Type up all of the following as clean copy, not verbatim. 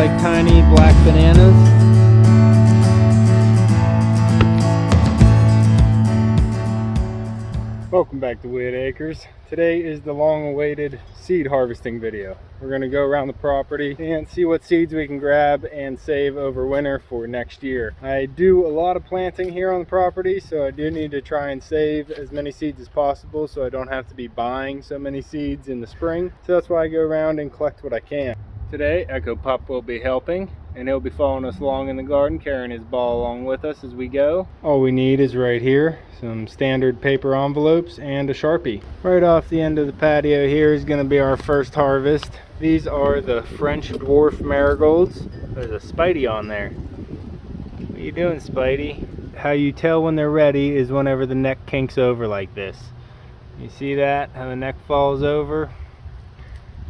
like tiny black bananas. Welcome back to Whitt Acres. Today is the long-awaited seed harvesting video. We're going to go around the property and see what seeds we can grab and save over winter for next year. I do a lot of planting here on the property, so I do need to try and save as many seeds as possible so I don't have to be buying so many seeds in the spring. So that's why I go around and collect what I can. Today, Echo Pup will be helping, and he'll be following us along in the garden, carrying his ball along with us as we go. All we need is right here, some standard paper envelopes and a Sharpie. Right off the end of the patio here is going to be our first harvest. These are the French dwarf marigolds. There's a Spidey on there. What are you doing, Spidey? How you tell when they're ready is whenever the neck kinks over like this. You see that? How the neck falls over?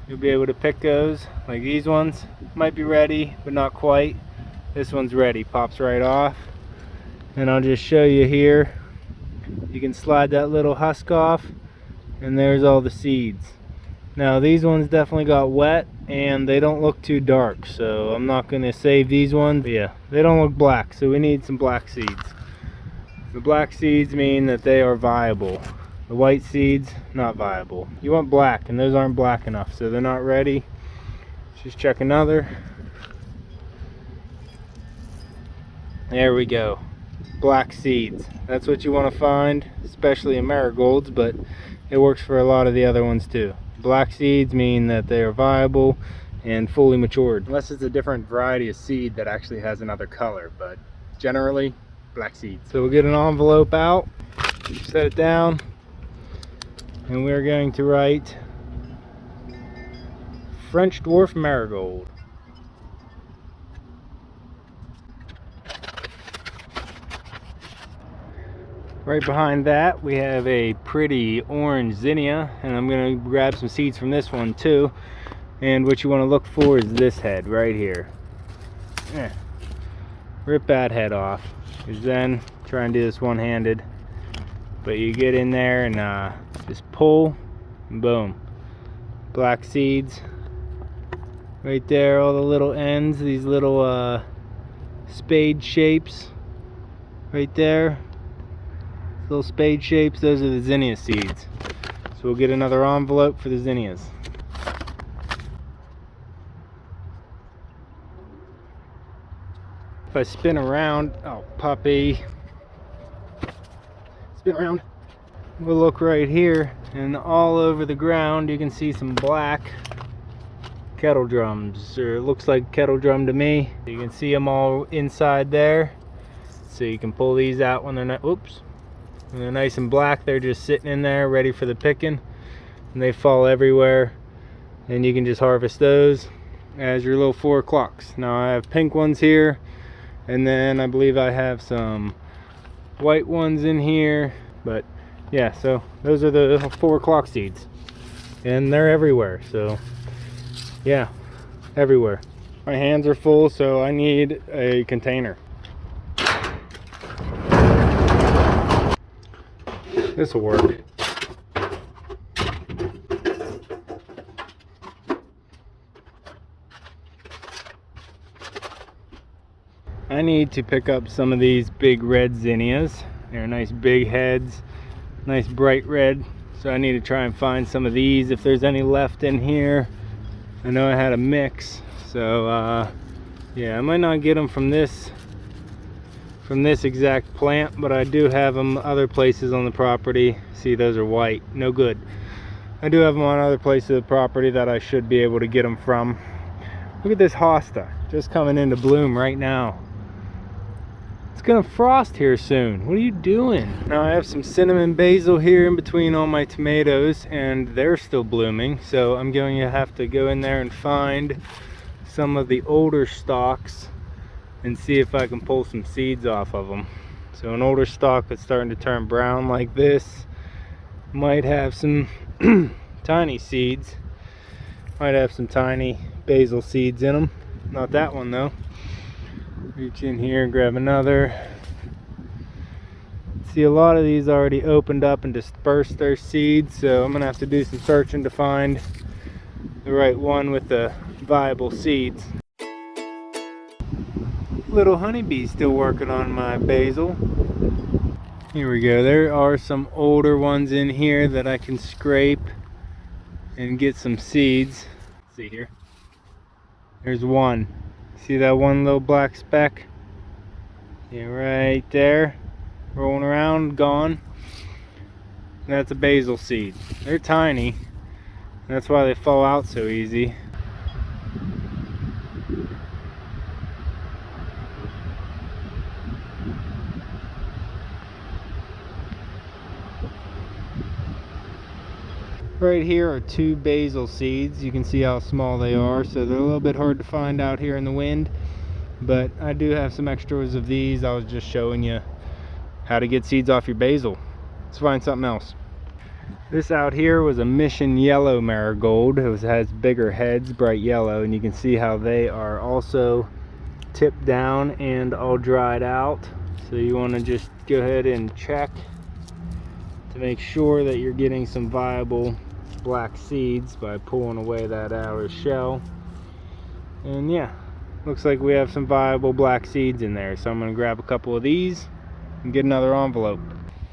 You'll be able to pick those. Like these ones might be ready but not quite. This one's ready, pops right off. And I'll just show you here, you can slide that little husk off and there's all the seeds. Now these ones definitely got wet and they don't look too dark, so I'm not going to save these ones. But yeah, they don't look black, so we need some black seeds. The black seeds mean that they are viable. The white seeds, not viable. You want black, and those aren't black enough, so they're not ready. Let's just check another. There we go. Black seeds. That's what you want to find, especially in marigolds, but it works for a lot of the other ones too. Black seeds mean that they are viable and fully matured, unless it's a different variety of seed that actually has another color, but generally, black seeds. So we'll get an envelope out, set it down, and we're going to write French dwarf marigold. Right behind that we have a pretty orange zinnia, and I'm going to grab some seeds from this one too. And what you want to look for is this head right here. Rip that head off, because then try and do this one-handed. But you get in there and just pull, and boom, black seeds right there. All the little ends, these little spade shapes right there, little spade shapes, those are the zinnia seeds. So we'll get another envelope for the zinnias. If I spin around, oh puppy, spin around, we'll look right here, and all over the ground you can see some black kettle drums, or it looks like kettle drum to me. You can see them all inside there, so you can pull these out when they're not, oops, when they're nice and black. They're just sitting in there ready for the picking, and they fall everywhere, and you can just harvest those as your little 4 o'clocks. Now I have pink ones here, and then I believe I have some white ones in here. But yeah, so those are the 4 o'clock seeds, and they're everywhere. So yeah, everywhere. My hands are full, so I need a container. This will work. I need to pick up some of these big red zinnias. They're nice big heads, nice bright red. So I need to try and find some of these if there's any left in here. I know I had a mix, so yeah, I might not get them from this exact plant, but I do have them other places on the property. See, those are white, no good. I do have them on other places of the property that I should be able to get them from. Look at this hosta, just coming into bloom right now. It's gonna frost here soon. What are you doing? Now I have some cinnamon basil here in between all my tomatoes, and they're still blooming, so I'm going to have to go in there and find some of the older stalks and see if I can pull some seeds off of them. So an older stalk that's starting to turn brown like this might have some tiny seeds, might have some tiny basil seeds in them. Not that one though. Reach in here and grab another. See, a lot of these already opened up and dispersed their seeds, so I'm gonna have to do some searching to find the right one with the viable seeds. Little honeybees still working on my basil. Here we go. There are some older ones in here that I can scrape and get some seeds. Let's see here. There's one. See that one little black speck? Yeah, right there. Rolling around, gone. That's a basil seed. They're tiny. That's why they fall out so easy. Right here are 2 basil seeds. You can see how small they are, so they're a little bit hard to find out here in the wind. But I do have some extras of these. I was just showing you how to get seeds off your basil. Let's find something else. This out here was a Mission Yellow Marigold. It has bigger heads, bright yellow, and you can see how they are also tipped down and all dried out. So you want to just go ahead and check to make sure that you're getting some viable black seeds by pulling away that outer shell. And yeah, looks like we have some viable black seeds in there. So I'm going to grab a couple of these and get another envelope.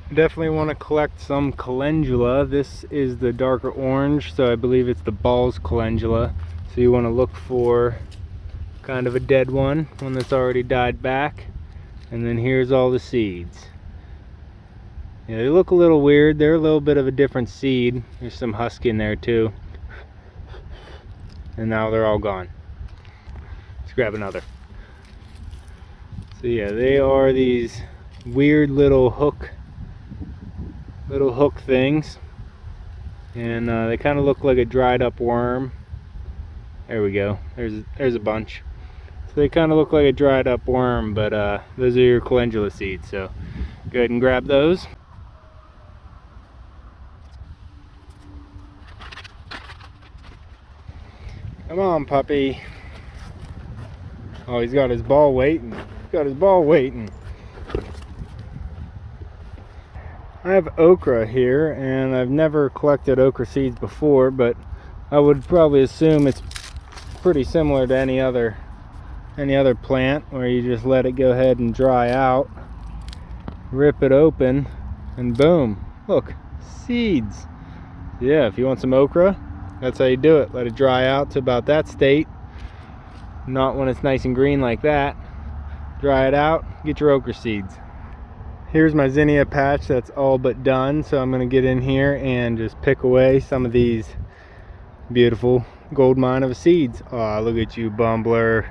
Definitely want to collect some Calendula. This is the darker orange, so I believe it's the Balls Calendula. So you want to look for kind of a dead one that's already died back. And then here's all the seeds. Yeah, they look a little weird. They're a little bit of a different seed. There's some husk in there too. And now they're all gone. Let's grab another. So yeah, they are these weird little hook things. And they kind of look like a dried up worm. There we go. There's a bunch. So they kind of look like a dried up worm, but those are your Calendula seeds. So go ahead and grab those. Come on, puppy. Oh, he's got his ball waiting. He's got his ball waiting. I have okra here, and I've never collected okra seeds before, but I would probably assume it's pretty similar to any other plant, where you just let it go ahead and dry out, rip it open, and boom, look, seeds. Yeah, if you want some okra, that's how you do it. Let it dry out to about that state, not when it's nice and green like that. Dry it out, get your okra seeds. Here's my zinnia patch that's all but done, so I'm going to get in here and just pick away some of these beautiful gold mine of seeds. Oh, look at you, bumbler.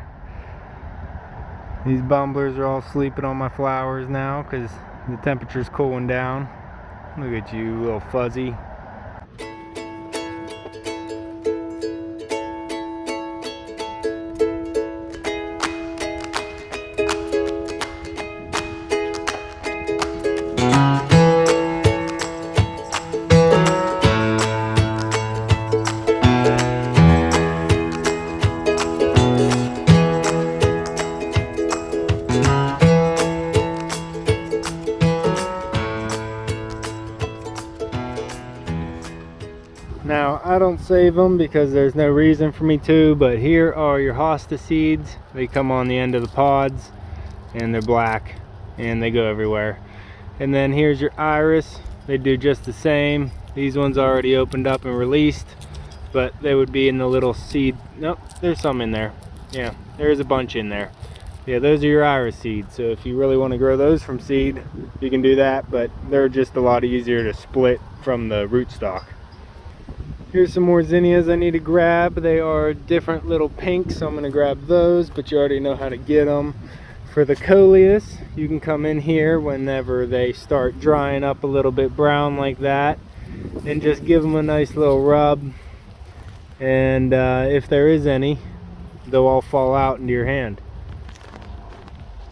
These bumblers are all sleeping on my flowers now because the temperature's cooling down. Look at you, little fuzzy. Now, I don't save them because there's no reason for me to, but here are your hosta seeds. They come on the end of the pods and they're black and they go everywhere. And then here's your iris. They do just the same. These ones already opened up and released, but they would be in the little seed. Nope, there's some in there. Yeah, there's a bunch in there. Yeah, those are your iris seeds. So if you really want to grow those from seed, you can do that, but they're just a lot easier to split from the rootstock. Here's some more zinnias I need to grab. They are different little pinks, so I'm going to grab those, but you already know how to get them. For the coleus, you can come in here whenever they start drying up a little bit brown like that, and just give them a nice little rub. And if there is any, they'll all fall out into your hand.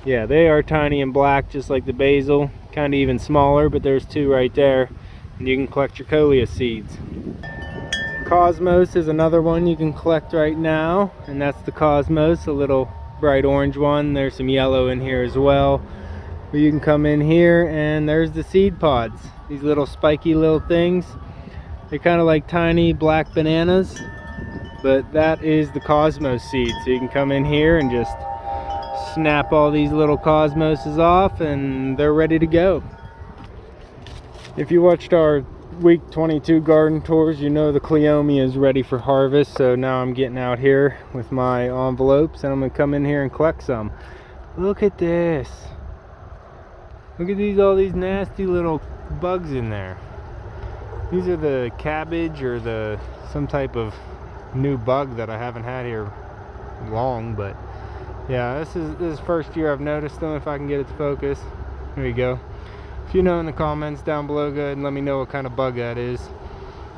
Yeah, they are tiny and black just like the basil, kind of even smaller, but there's 2 right there, and you can collect your coleus seeds. Cosmos is another one you can collect right now, and that's the Cosmos, a little bright orange one. There's some yellow in here as well. But you can come in here and there's the seed pods, these little spiky little things. They're kind of like tiny black bananas, but that is the Cosmos seed. So you can come in here and just snap all these little cosmoses off and they're ready to go. If you watched our week 22 garden tours, you know the cleome is ready for harvest. So now I'm getting out here with my envelopes and I'm gonna come in here and collect some. Look at this. Look at these, all these nasty little bugs in there. These are the cabbage or some type of new bug that I haven't had here long, but yeah, this is first year I've noticed them. If I can get it to focus. There you go. If you know in the comments down below, go ahead and let me know what kind of bug that is,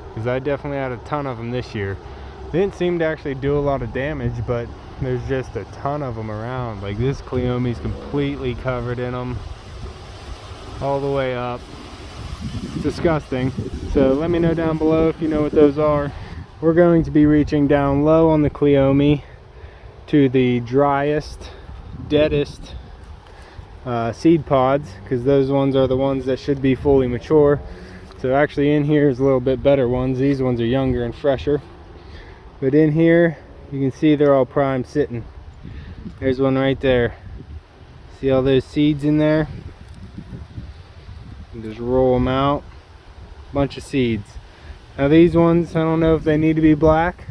because I definitely had a ton of them this year. They didn't seem to actually do a lot of damage, but there's just a ton of them around. Like this cleome is completely covered in them all the way up. It's disgusting. So let me know down below if you know what those are. We're going to be reaching down low on the cleome to the driest, deadest seed pods, because those ones are the ones that should be fully mature. So actually in here is a little bit better ones. These ones are younger and fresher, but in here you can see they're all prime sitting. There's one right there. See all those seeds in there? And just roll them out. Bunch of seeds. Now these ones, I don't know if they need to be black,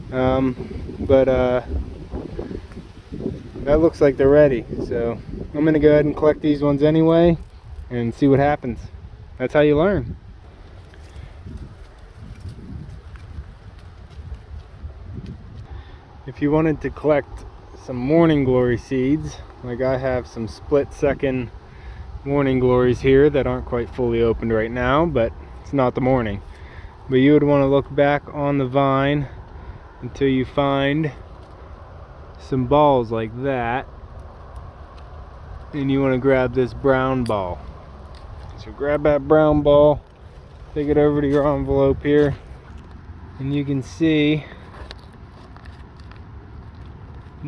but that looks like they're ready. So I'm gonna go ahead and collect these ones anyway and see what happens. That's how you learn. If you wanted to collect some morning glory seeds, like I have some split second morning glories here that aren't quite fully opened right now, but it's not the morning. But you would want to look back on the vine until you find some balls like that, and you want to grab this brown ball. So grab that brown ball, take it over to your envelope here, and you can see the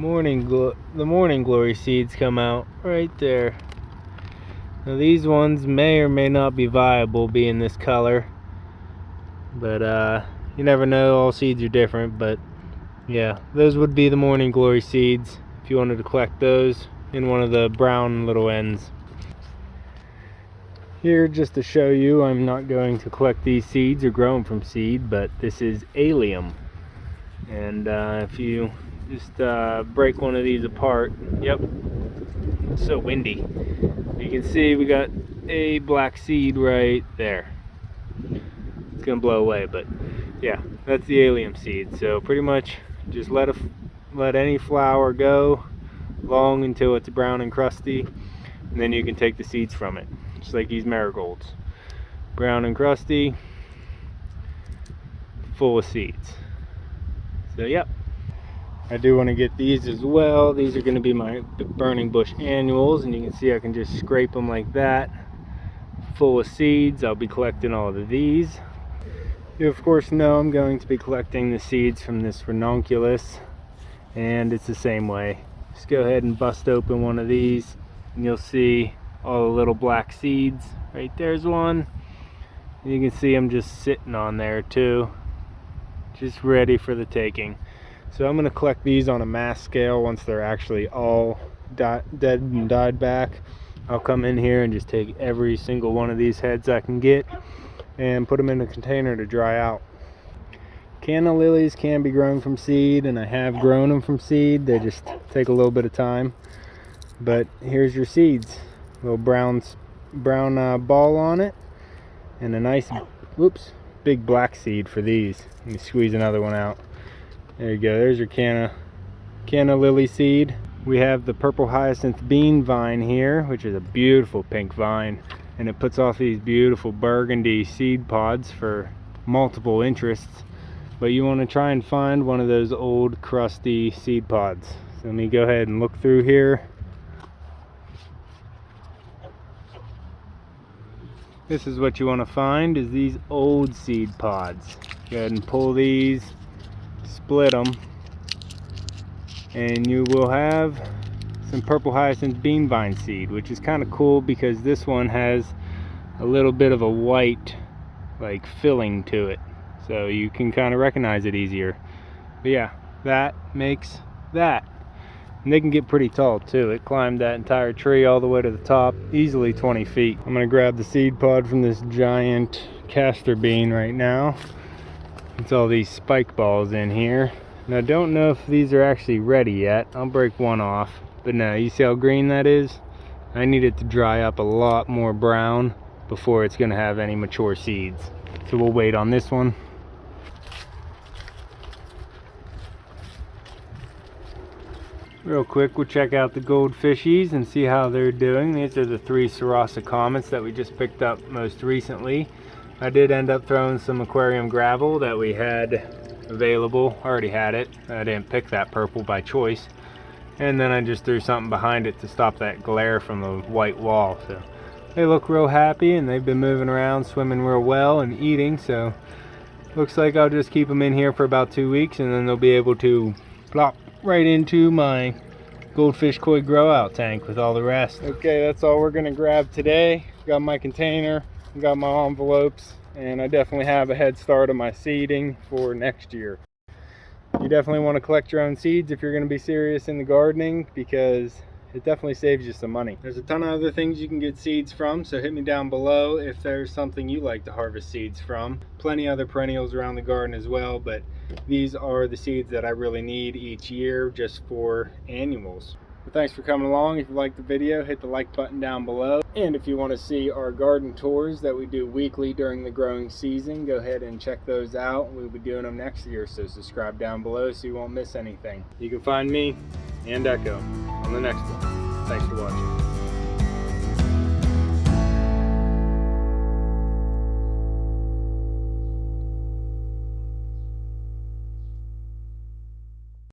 morning glory seeds come out right there. Now these ones may or may not be viable being this color, but you never know, all seeds are different. But yeah, those would be the morning glory seeds if you wanted to collect those in one of the brown little ends. Here, just to show you, I'm not going to collect these seeds or grow them from seed, but this is allium. And if you just break one of these apart, yep, it's so windy. You can see we got a black seed right there. It's gonna blow away, but yeah, that's the allium seed. So pretty much just let any flower go long until it's brown and crusty, and then you can take the seeds from it, just like these marigolds. Brown and crusty, full of seeds. So yep, I do want to get these as well. These are going to be my burning bush annuals, and you can see I can just scrape them like that, full of seeds. I'll be collecting all of these. You of course know I'm going to be collecting the seeds from this ranunculus, and it's the same way. Just go ahead and bust open one of these and you'll see all the little black seeds. Right there's one. And you can see them just sitting on there too, just ready for the taking. So I'm going to collect these on a mass scale once they're actually all dead and died back. I'll come in here and just take every single one of these heads I can get and put them in a container to dry out. Canna lilies can be grown from seed, and I have grown them from seed. They just take a little bit of time. But here's your seeds. A little brown ball on it, and a nice, whoops, big black seed for these. Let me squeeze another one out. There you go. There's your canna lily seed. We have the purple hyacinth bean vine here, which is a beautiful pink vine, and it puts off these beautiful burgundy seed pods for multiple interests. But you want to try and find one of those old crusty seed pods. So let me go ahead and look through here. This is what you want to find, is these old seed pods. Go ahead and pull these, split them, and you will have some purple hyacinth bean vine seed, which is kind of cool because this one has a little bit of a white like filling to it, so you can kind of recognize it easier. But yeah, that makes that. And they can get pretty tall too. It climbed that entire tree all the way to the top, easily 20 feet. I'm gonna grab the seed pod from this giant castor bean right now. It's all these spike balls in here. And I don't know if these are actually ready yet. I'll break one off. But now, you see how green that is? I need it to dry up a lot more brown before it's gonna have any mature seeds. So we'll wait on this one. Real quick, we'll check out the goldfishies and see how they're doing. These are the 3 Sarasa comets that we just picked up most recently. I did end up throwing some aquarium gravel that we had available. I already had it. I didn't pick that purple by choice. And then I just threw something behind it to stop that glare from the white wall. So they look real happy and they've been moving around, swimming real well and eating. So looks like I'll just keep them in here for about 2 weeks and then they'll be able to plop right into my goldfish koi grow out tank with all the rest. Okay, that's all we're gonna grab today. Got my container, got my envelopes, and I definitely have a head start on my seeding for next year. You definitely want to collect your own seeds if you're going to be serious in the gardening, because it definitely saves you some money. There's a ton of other things you can get seeds from, so hit me down below if there's something you like to harvest seeds from. Plenty other perennials around the garden as well, but these are the seeds that I really need each year just for annuals. But thanks for coming along. If you liked the video, hit the like button down below. And if you want to see our garden tours that we do weekly during the growing season, go ahead and check those out. We'll be doing them next year, so subscribe down below so you won't miss anything. You can find me and Echo on the next one. Thanks for watching.